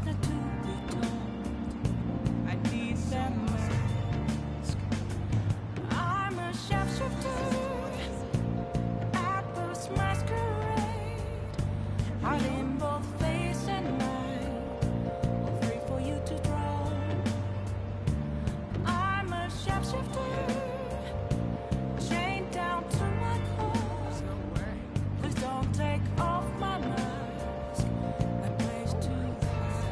not to be told. I need them mask. I'm a shapeshifter at this masquerade. Out in both face and mind, all free for you to draw. I'm a shapeshifter, chained down to my core. Please don't take off my mask. My place to hide.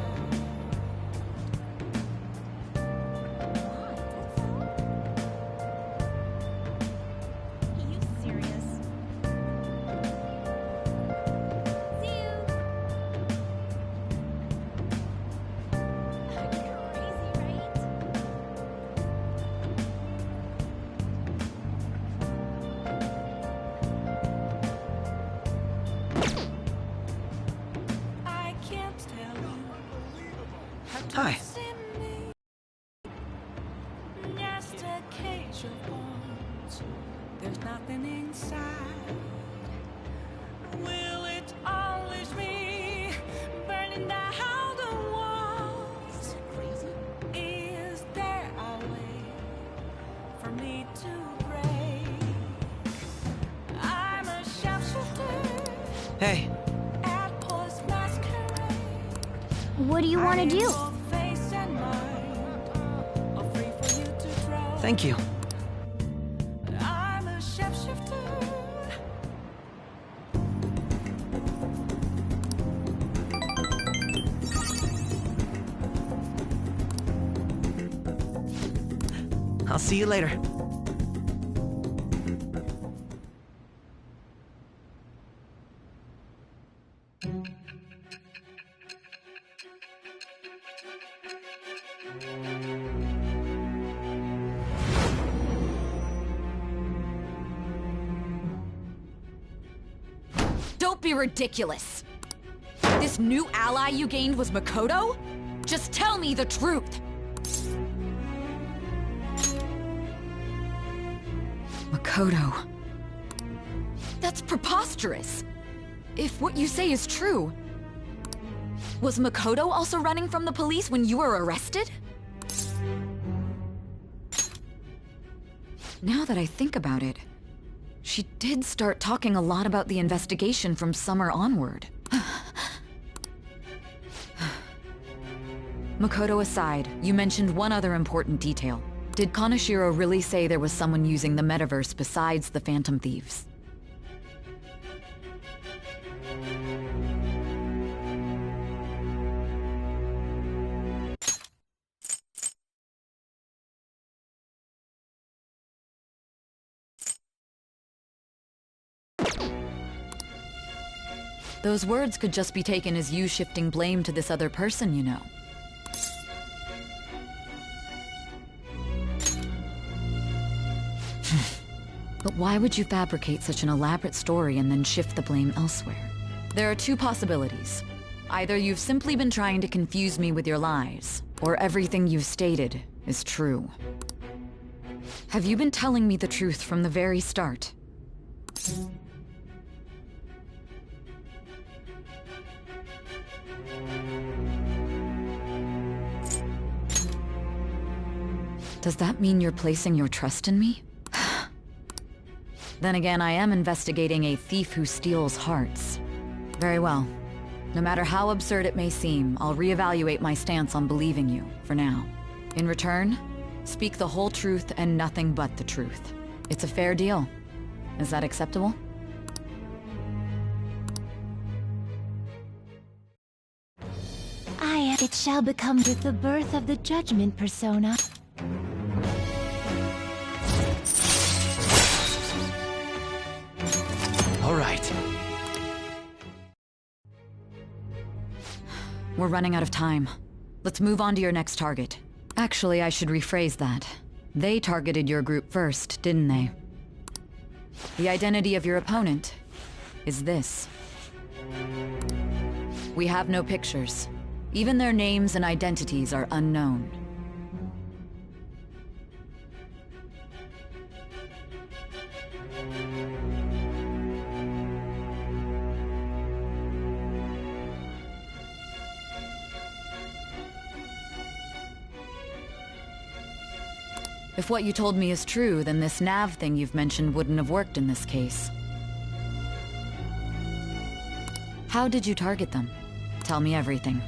Are you serious? See you. Crazy, right? I can't tell you how to Hi. see me. Just a cage of bones. There's nothing inside. Will it always be burning down the walls? Is there a way for me to break? I'm a shapeshifter Hey, at Post Masquerade. What do you want to do? Face and mind, all free for you to draw. thank you. I'm a shapeshifter. I'll see you later. Don't be ridiculous. This new ally you gained was Makoto? Just tell me the truth. Makoto. That's preposterous. If what you say is true, was Makoto also running from the police when you were arrested? Now that I think about it, she did start talking a lot about the investigation from summer onward. Makoto aside, you mentioned one other important detail. Did Kaneshiro really say there was someone using the metaverse besides the Phantom Thieves? Those words could just be taken as you shifting blame to this other person, you know. But why would you fabricate such an elaborate story and then shift the blame elsewhere? There are two possibilities. Either you've simply been trying to confuse me with your lies, or everything you've stated is true. Have you been telling me the truth from the very start? Does that mean you're placing your trust in me? Then again, I am investigating a thief who steals hearts. Very well. No matter how absurd it may seem, I'll reevaluate my stance on believing you, for now. In return, speak the whole truth and nothing but the truth. It's a fair deal. Is that acceptable? It shall become with the birth of the judgment persona. All right. We're running out of time. Let's move on to your next target. Actually, I should rephrase that. They targeted your group first, didn't they? The identity of your opponent is this. We have no pictures. Even their names and identities are unknown. If what you told me is true, then this nav thing you've mentioned wouldn't have worked in this case. How did you target them? Tell me everything.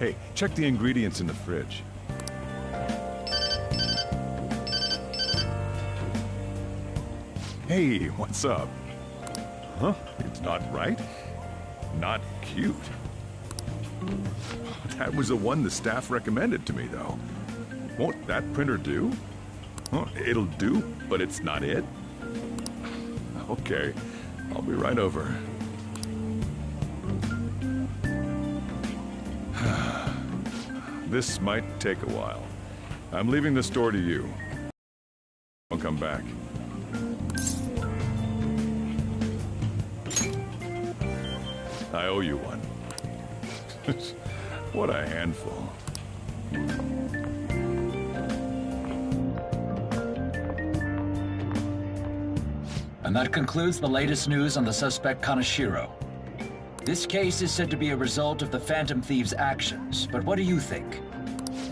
Hey, check the ingredients in the fridge. Hey, what's up? Huh? It's not right? Not cute. That was the one the staff recommended to me, though. Won't that printer do? Huh, it'll do, but it's not it? Okay, I'll be right over. This might take a while. I'm leaving the store to you. I'll come back. I owe you one. What a handful. And that concludes the latest news on the suspect Kaneshiro. This case is said to be a result of the Phantom Thieves' actions, but what do you think?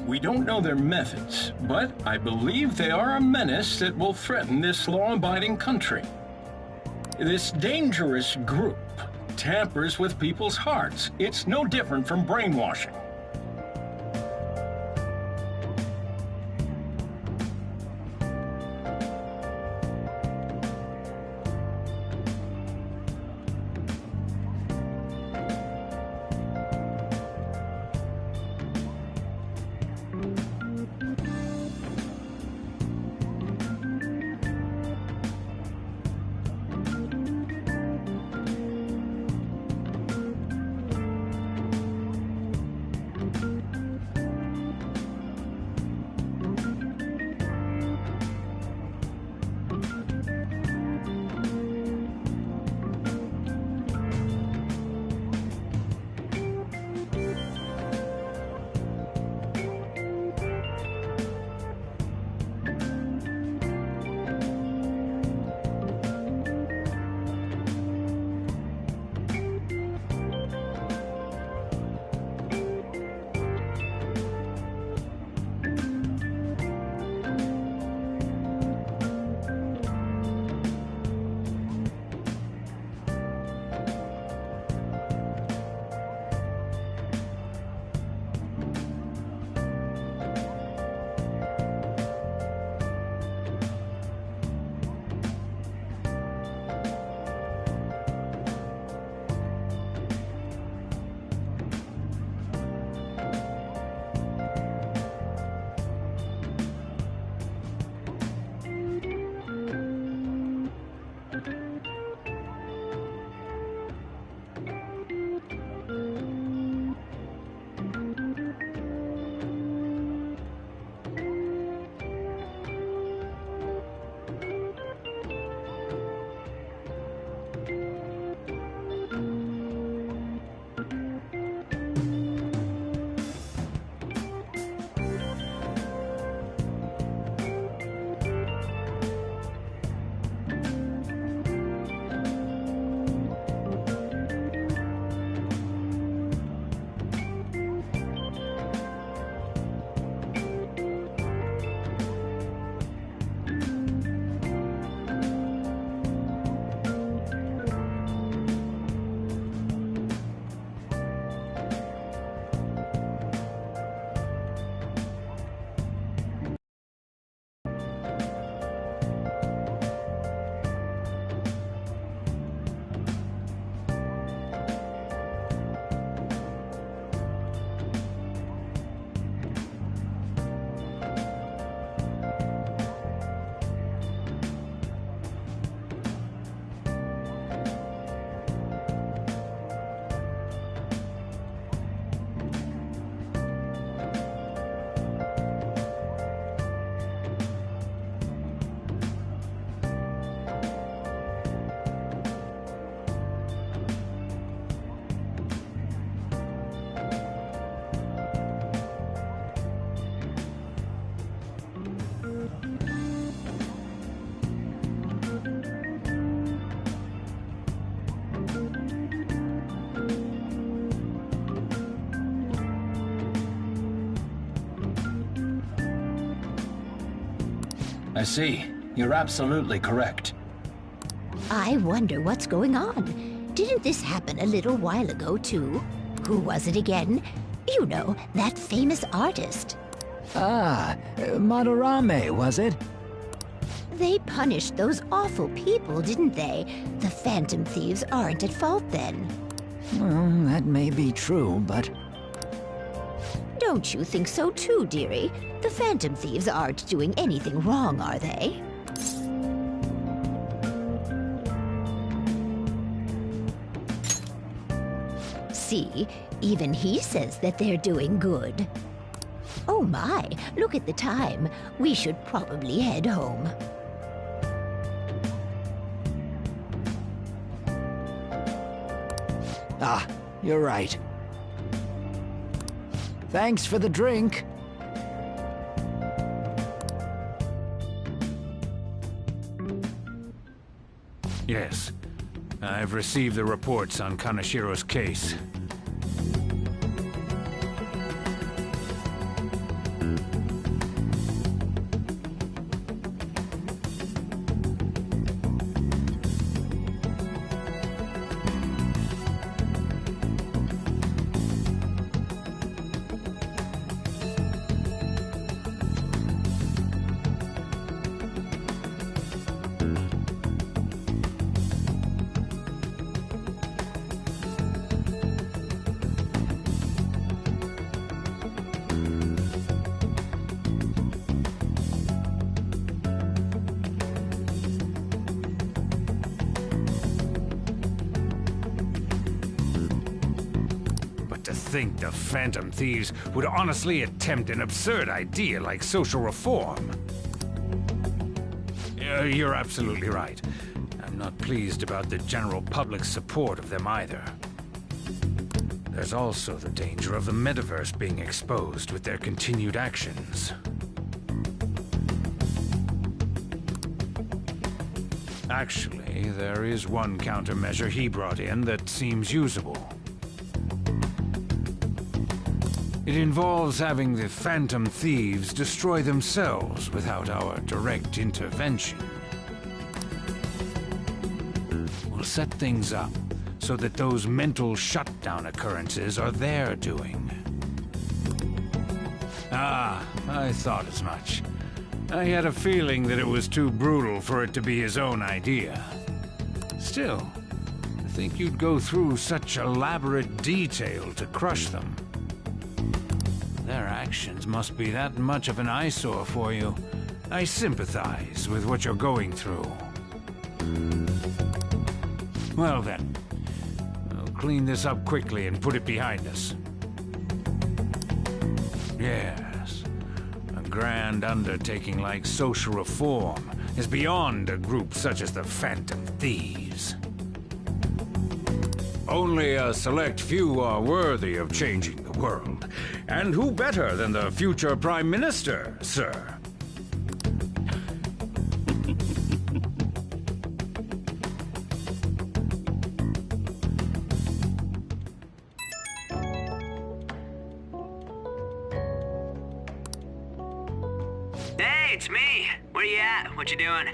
We don't know their methods, but I believe they are a menace that will threaten this law-abiding country. This dangerous group tampers with people's hearts. It's no different from brainwashing. I see. You're absolutely correct. I wonder what's going on. Didn't this happen a little while ago, too? Who was it again? You know, that famous artist. Ah, Madarame, was it? They punished those awful people, didn't they? The Phantom Thieves aren't at fault then. Well, that may be true, but... Don't you think so too, dearie? The Phantom Thieves aren't doing anything wrong, are they? See, even he says that they're doing good. Oh my, look at the time. We should probably head home. Ah, you're right. Thanks for the drink. Yes. I've received the reports on Kanashiro's case. To think the Phantom Thieves would honestly attempt an absurd idea like social reform. You're absolutely right. I'm not pleased about the general public's support of them either. There's also the danger of the metaverse being exposed with their continued actions. Actually, there is one countermeasure he brought in that seems usable. It involves having the Phantom Thieves destroy themselves without our direct intervention. We'll set things up so that those mental shutdown occurrences are their doing. Ah, I thought as much. I had a feeling that it was too brutal for it to be his own idea. Still, to think you'd go through such elaborate detail to crush them. Their actions must be that much of an eyesore for you. I sympathize with what you're going through. Well then, we'll clean this up quickly and put it behind us. Yes, a grand undertaking like social reform is beyond a group such as the Phantom Thieves. Only a select few are worthy of changing the world. And who better than the future Prime Minister, sir? Hey, it's me. Where you at? What you doing?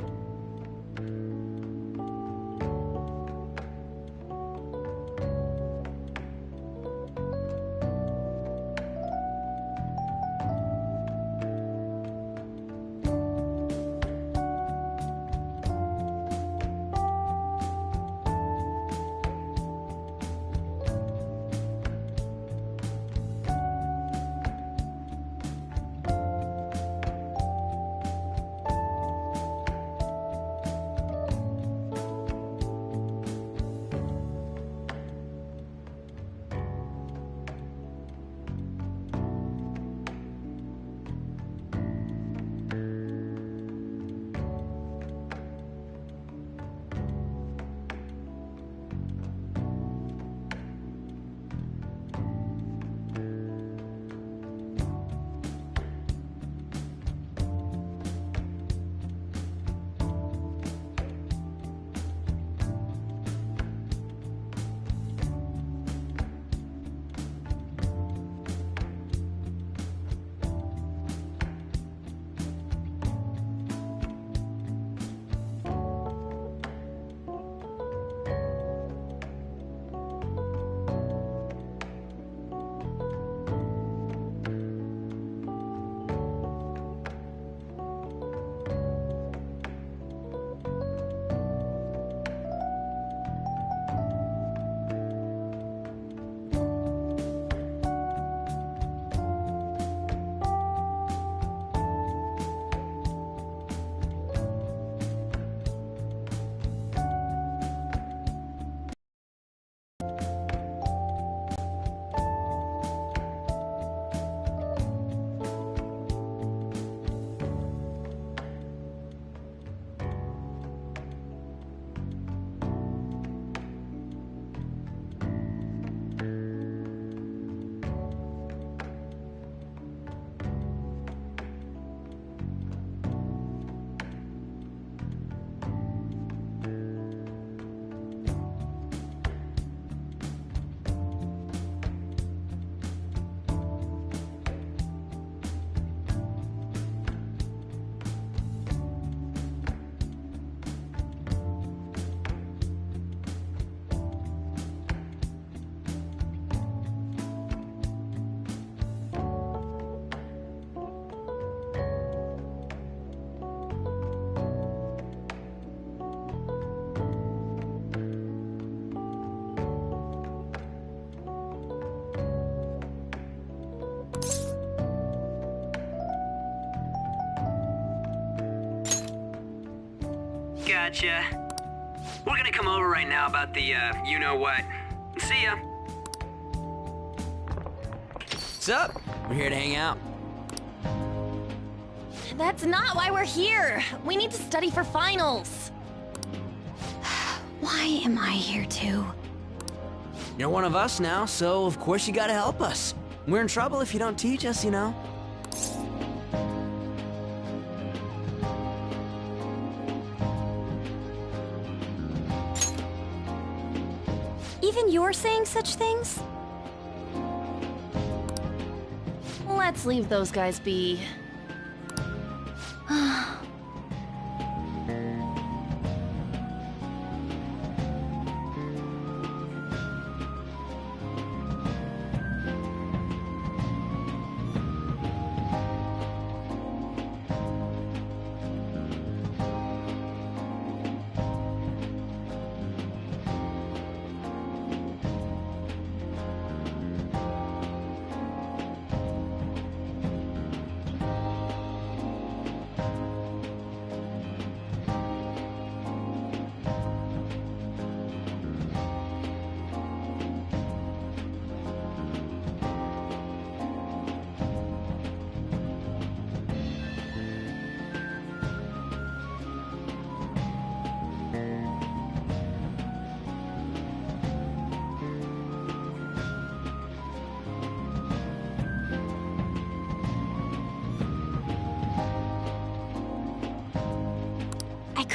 Gotcha. We're gonna come over right now about the, you-know-what. See ya. What's up? We're here to hang out. That's not why we're here. We need to study for finals. Why am I here too? You're one of us now, so of course you gotta help us. We're in trouble if you don't teach us, you know. Even you're saying such things? Let's leave those guys be.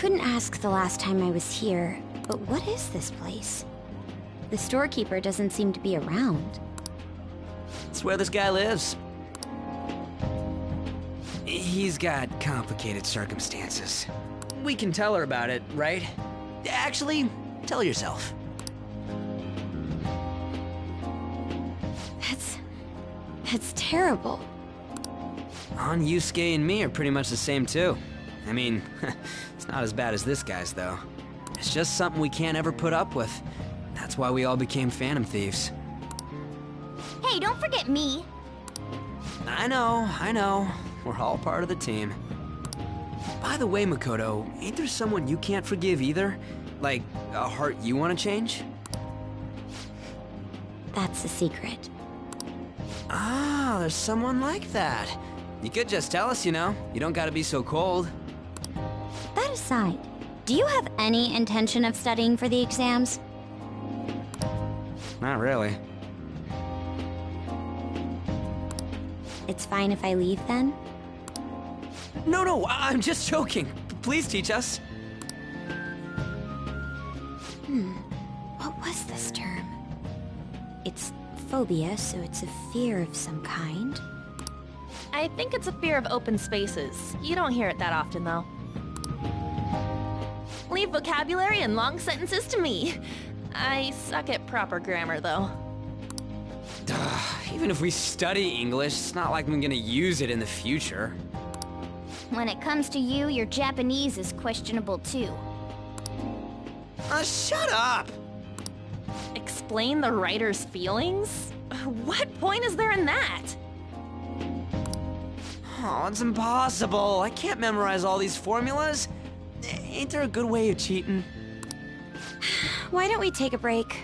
couldn't ask the last time I was here, but what is this place? The storekeeper doesn't seem to be around. It's where this guy lives. He's got complicated circumstances. We can tell her about it, right? Actually, tell yourself. That's terrible. On Yusuke and me are pretty much the same too. I mean, it's not as bad as this guy's though. It's just something we can't ever put up with. That's why we all became Phantom Thieves. Hey, don't forget me. I know. We're all part of the team. By the way, Makoto, ain't there someone you can't forgive either? Like, a heart you want to change? That's a secret. Ah, there's someone like that. You could just tell us, you know. You don't gotta be so cold. That aside, do you have any intention of studying for the exams? Not really. It's fine if I leave then? No, I'm just joking. Please teach us. What was this term? It's phobia, so it's a fear of some kind. I think it's a fear of open spaces. You don't hear it that often, though. Leave vocabulary and long sentences to me. I suck at proper grammar, though. Even if we study English, it's not like I'm gonna use it in the future. When it comes to you, your Japanese is questionable, too. Shut up! Explain the writer's feelings? What point is there in that? Oh, it's impossible. I can't memorize all these formulas. Ain't there a good way of cheating? Why don't we take a break?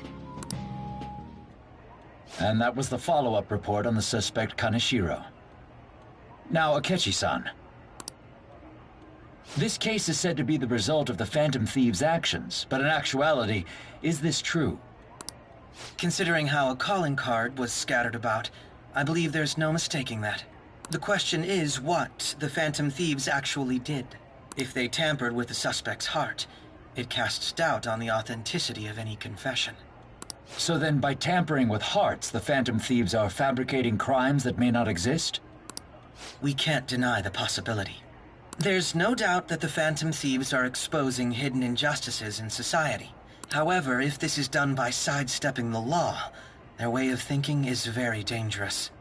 And that was the follow-up report on the suspect Kaneshiro. Now, Akechi-san. This case is said to be the result of the Phantom Thieves' actions, but in actuality, is this true? Considering how a calling card was scattered about, I believe there's no mistaking that. The question is what the Phantom Thieves actually did. If they tampered with the suspect's heart, it casts doubt on the authenticity of any confession. So then, by tampering with hearts, the Phantom Thieves are fabricating crimes that may not exist? We can't deny the possibility. There's no doubt that the Phantom Thieves are exposing hidden injustices in society. However, if this is done by sidestepping the law, their way of thinking is very dangerous.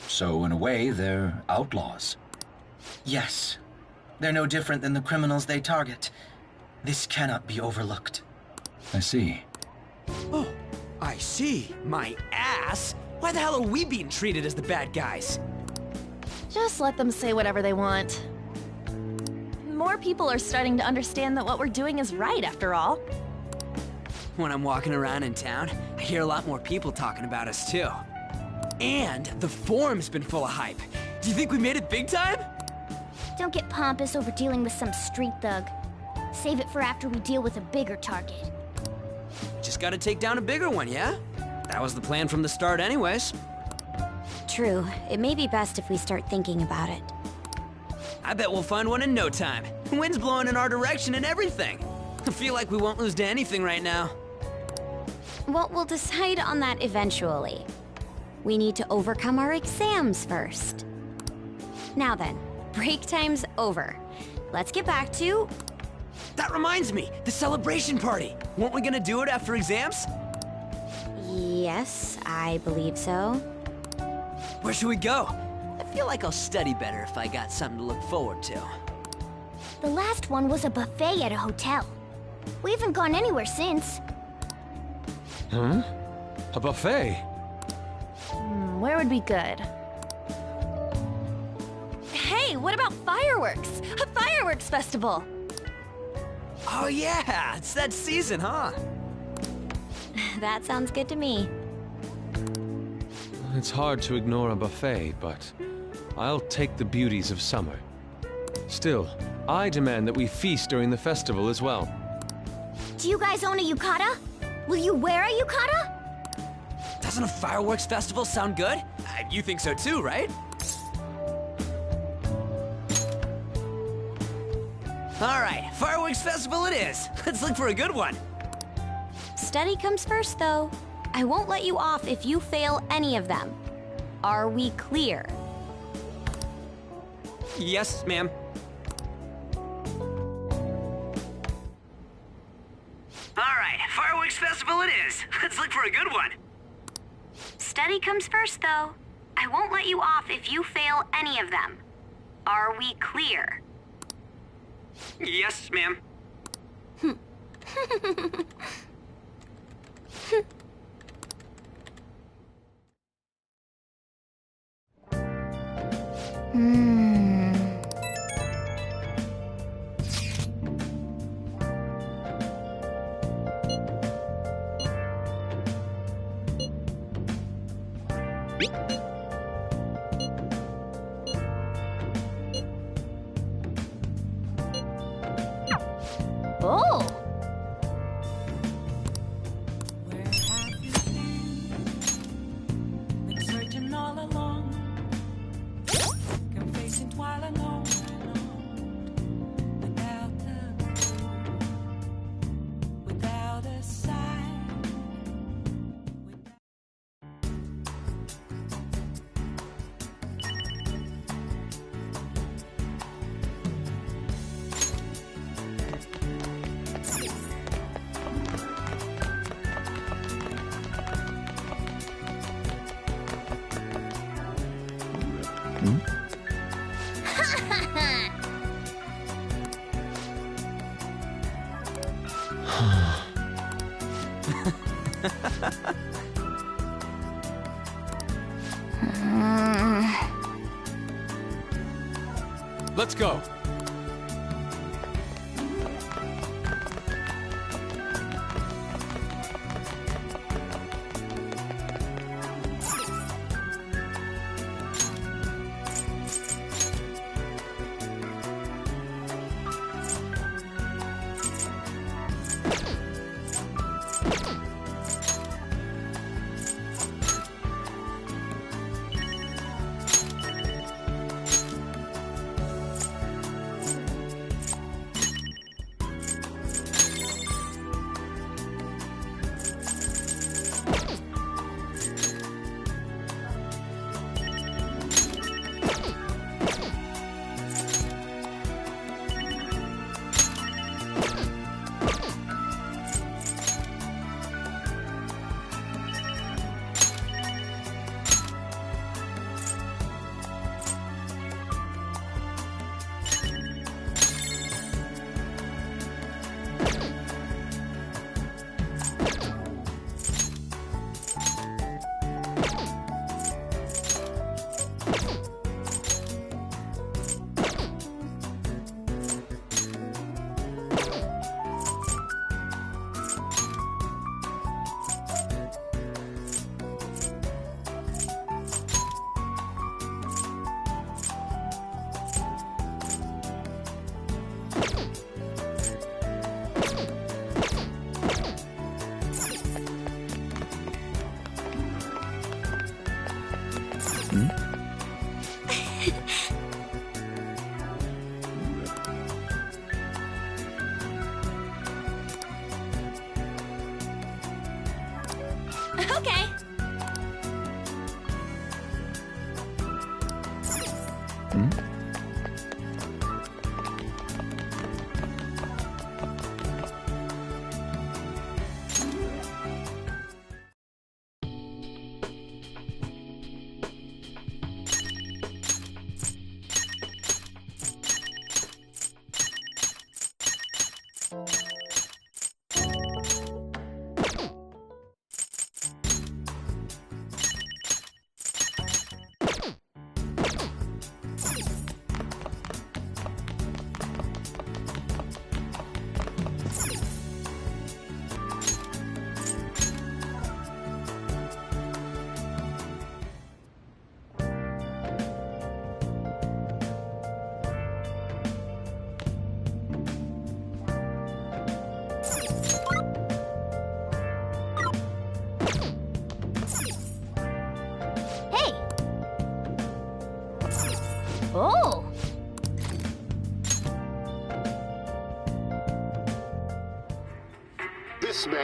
So, in a way, they're outlaws. Yes. They're no different than the criminals they target. This cannot be overlooked. I see. Oh, I see. My ass? Why the hell are we being treated as the bad guys? Just let them say whatever they want. More people are starting to understand that what we're doing is right, after all. When I'm walking around in town, I hear a lot more people talking about us, too. And the forum's been full of hype. Do you think we made it big time? Don't get pompous over dealing with some street thug. Save it for after we deal with a bigger target. Just gotta take down a bigger one, yeah? That was the plan from the start anyways. True. It may be best if we start thinking about it. I bet we'll find one in no time. The wind's blowing in our direction and everything. I feel like we won't lose to anything right now. Well, we'll decide on that eventually. We need to overcome our exams first. Now then, break time's over. Let's get back to... That reminds me, the celebration party. Weren't we gonna do it after exams? Yes, I believe so. Where should we go? I feel like I'll study better if I got something to look forward to. The last one was a buffet at a hotel. We haven't gone anywhere since. Huh? A buffet? Where would be good? Hey, what about fireworks? A fireworks festival! Oh yeah, it's that season, huh? That sounds good to me. It's hard to ignore a buffet, but I'll take the beauties of summer. Still, I demand that we feast during the festival as well. Do you guys own a yukata? Will you wear a yukata? Doesn't a fireworks festival sound good? You think so too, right? All right, fireworks Fireworks Festival it is. Let's look for a good one. Study comes first, though. I won't let you off if you fail any of them. Are we clear? Yes, ma'am. Alright, Fireworks Festival it is. Let's look for a good one. Study comes first, though. I won't let you off if you fail any of them. Are we clear? Yes, ma'am. Oh! Where have you been searching all along, confessing while alone, without a sign. Let's go. Okay.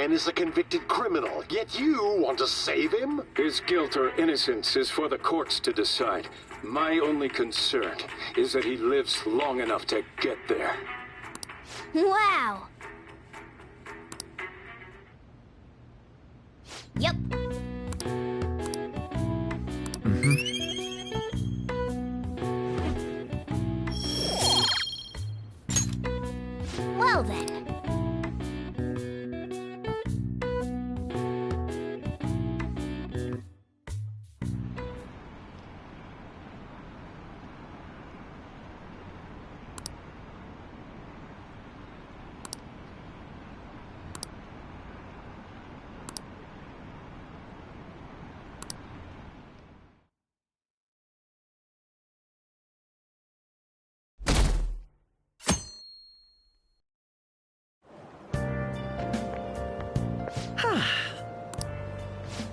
man is a convicted criminal, yet you want to save him? His guilt or innocence is for the courts to decide. My only concern is that he lives long enough to get there. Wow! Yep. Well then.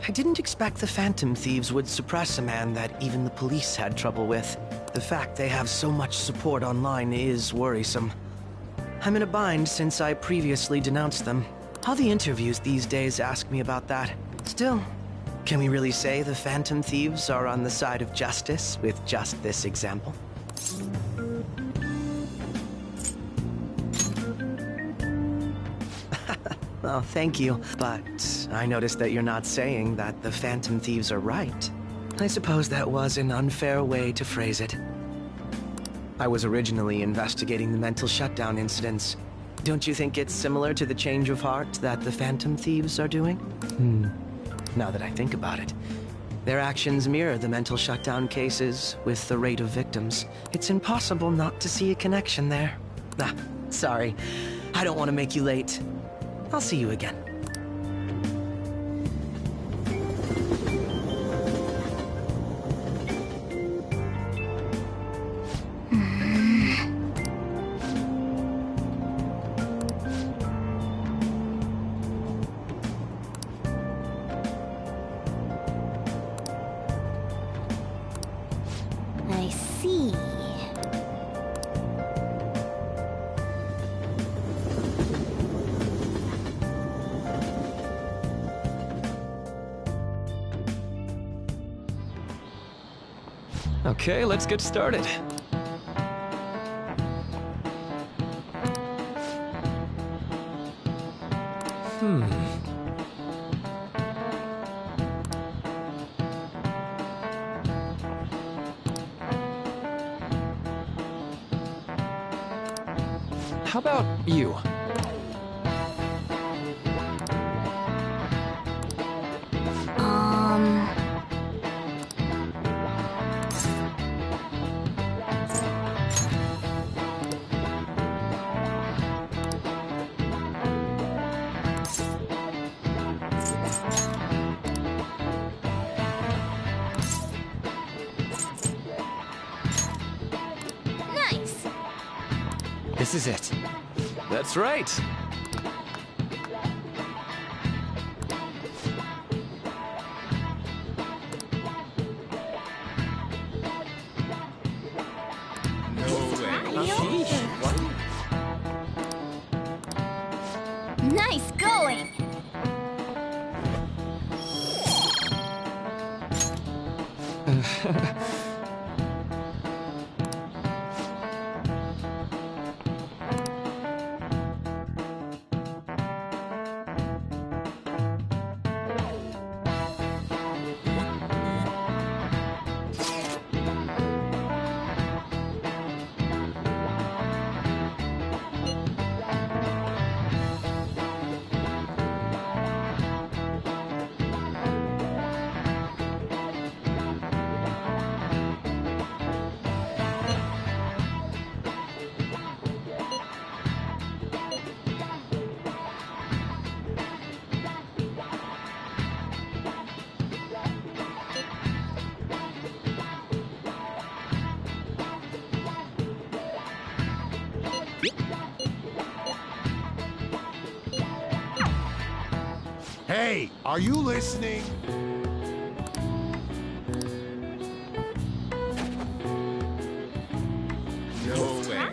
I didn't expect the Phantom Thieves would suppress a man that even the police had trouble with. The fact they have so much support online is worrisome. I'm in a bind since I previously denounced them. All the interviews these days ask me about that. Still, can we really say the Phantom Thieves are on the side of justice with just this example? Well, thank you, but I noticed that you're not saying that the Phantom Thieves are right. I suppose that was an unfair way to phrase it. I was originally investigating the mental shutdown incidents. Don't you think it's similar to the change of heart that the Phantom Thieves are doing? Now that I think about it, their actions mirror the mental shutdown cases with the rate of victims. It's impossible not to see a connection there. Sorry. I don't want to make you late. I'll see you again. I see. Okay, let's get started. How about you? Nice. This is it. That's right. Nice going. Hey, are you listening? No way.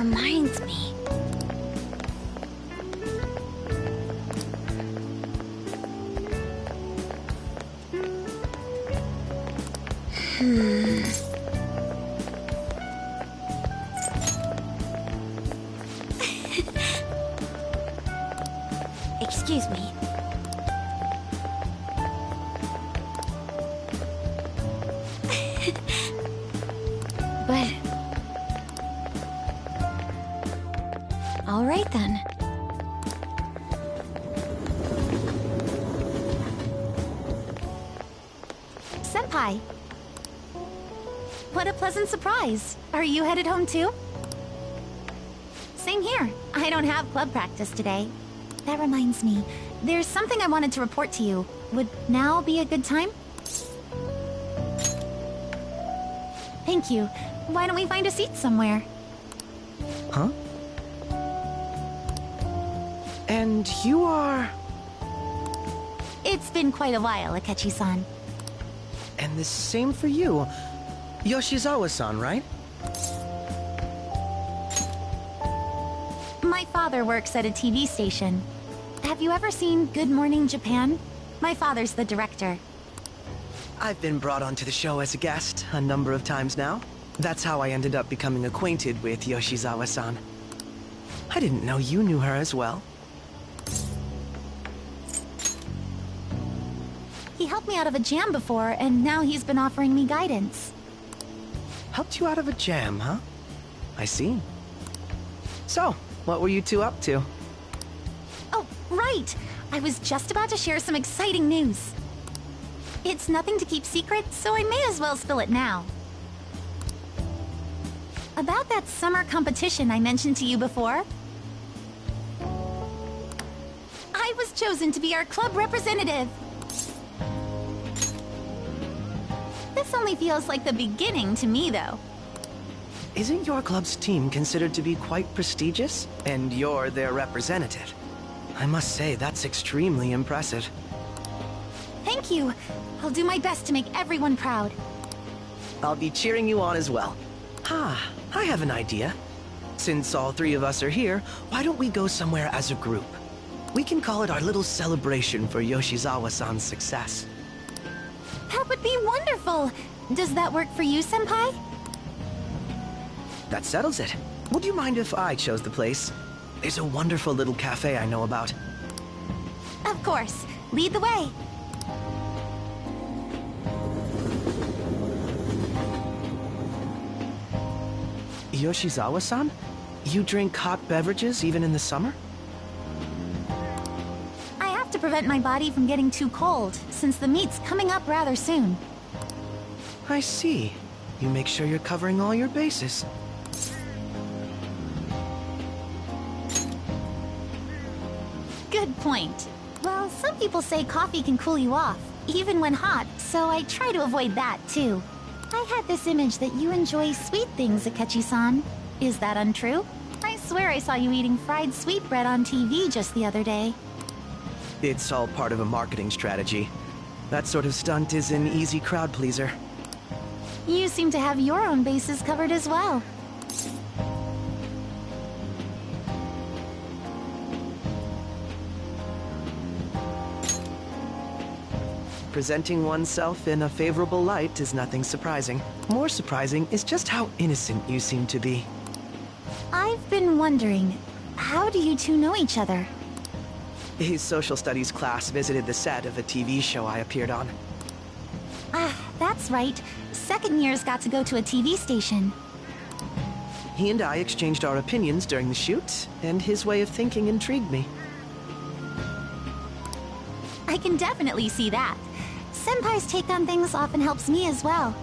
reminds me. Excuse me. But... all right then. Senpai! What a pleasant surprise. Are you headed home too? Same here. I don't have club practice today. That reminds me, there's something I wanted to report to you. Would now be a good time? Thank you. Why don't we find a seat somewhere? Huh? And you are... It's been quite a while, Akechi-san. And the same for you. Yoshizawa-san, right? My father works at a TV station. Have you ever seen Good Morning Japan? My father's the director. I've been brought onto the show as a guest a number of times now. That's how I ended up becoming acquainted with Yoshizawa-san. I didn't know you knew her as well. He helped me out of a jam before, and now he's been offering me guidance. Helped you out of a jam, huh? I see. So, what were you two up to? Oh, right! I was just about to share some exciting news. It's nothing to keep secret, so I may as well spill it now. About that summer competition I mentioned to you before. I was chosen to be our club representative. This only feels like the beginning to me, though. Isn't your club's team considered to be quite prestigious? And you're their representative. I must say, that's extremely impressive. Thank you. I'll do my best to make everyone proud. I'll be cheering you on as well. I have an idea. Since all three of us are here, why don't we go somewhere as a group? We can call it our little celebration for Yoshizawa-san's success. That would be wonderful! Does that work for you, Senpai? That settles it. Would you mind if I chose the place? There's a wonderful little cafe I know about. Of course. Lead the way. Yoshizawa-san? You drink hot beverages even in the summer? I have to prevent my body from getting too cold, since the meet's coming up rather soon. I see. You make sure you're covering all your bases. Good point. Well, some people say coffee can cool you off, even when hot, so I try to avoid that, too. I had this image that you enjoy sweet things, Akechi-san. Is that untrue? I swear I saw you eating fried sweetbread on TV just the other day. It's all part of a marketing strategy. That sort of stunt is an easy crowd pleaser. You seem to have your own bases covered as well. Presenting oneself in a favorable light is nothing surprising. More surprising is just how innocent you seem to be. I've been wondering, how do you two know each other? His social studies class visited the set of a TV show I appeared on. Ah, that's right. Second years got to go to a TV station. He and I exchanged our opinions during the shoot, and his way of thinking intrigued me. I can definitely see that. Senpai's take on things often helps me as well.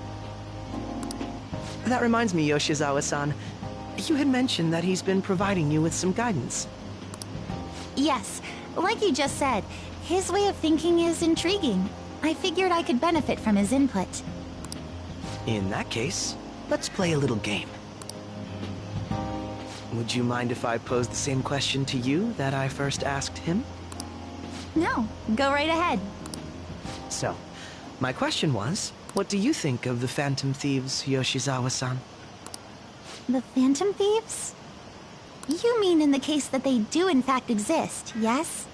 That reminds me, Yoshizawa-san. You had mentioned that he's been providing you with some guidance. Yes, like you just said, his way of thinking is intriguing. I figured I could benefit from his input. In that case, let's play a little game. Would you mind if I posed the same question to you that I first asked him? No, go right ahead. So, my question was, what do you think of the Phantom Thieves, Yoshizawa-san? The Phantom Thieves? You mean in the case that they do in fact exist, yes?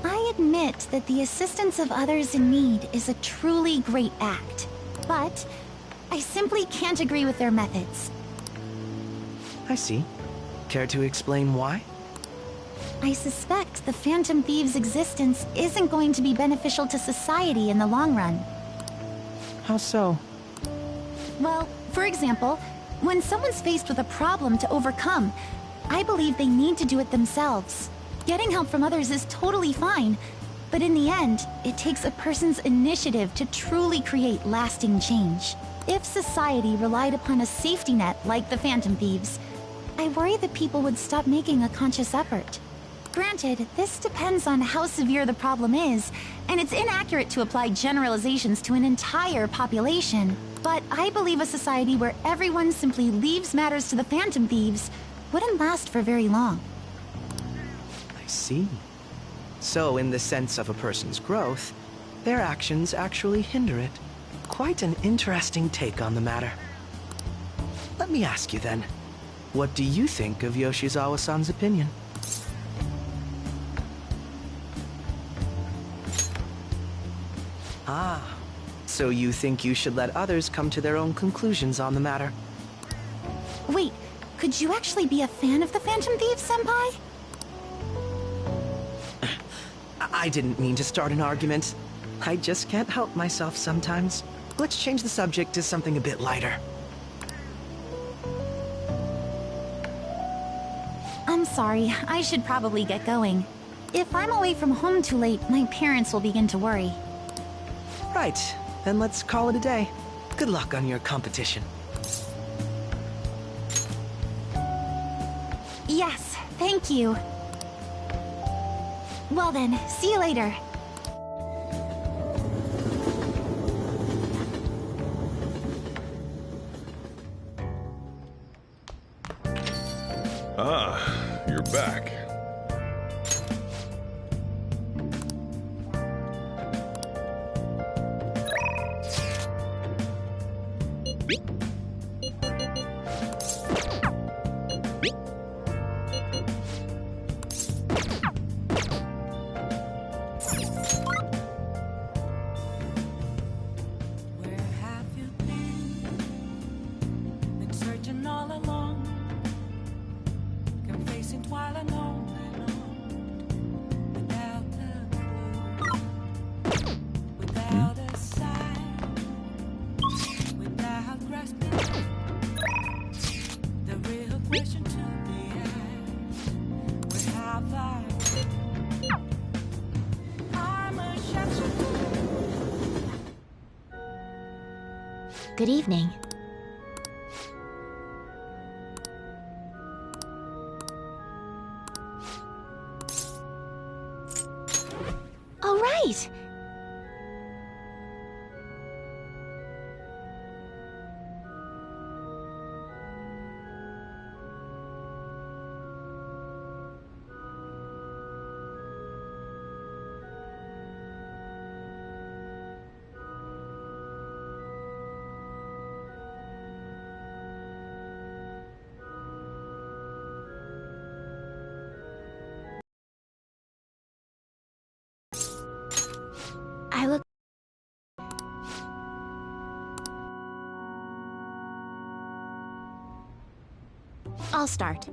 I admit that the assistance of others in need is a truly great act, but I simply can't agree with their methods. I see. Care to explain why? I suspect the Phantom Thieves' existence isn't going to be beneficial to society in the long run. How so? Well, for example, when someone's faced with a problem to overcome, I believe they need to do it themselves. Getting help from others is totally fine, but in the end, it takes a person's initiative to truly create lasting change. If society relied upon a safety net like the Phantom Thieves, I worry that people would stop making a conscious effort. Granted, this depends on how severe the problem is, and it's inaccurate to apply generalizations to an entire population. But I believe a society where everyone simply leaves matters to the Phantom Thieves wouldn't last for very long. I see. So, in the sense of a person's growth, their actions actually hinder it. Quite an interesting take on the matter. Let me ask you then, what do you think of Yoshizawa-san's opinion? Ah, so you think you should let others come to their own conclusions on the matter? Wait, could you actually be a fan of the Phantom Thieves, Senpai? I didn't mean to start an argument. I just can't help myself sometimes. Let's change the subject to something a bit lighter. I'm sorry, I should probably get going. If I'm away from home too late, my parents will begin to worry. Right, then let's call it a day. Good luck on your competition. Yes, thank you. Well then, see you later. Ah, you're back. Good evening. All right. I look... I'll start.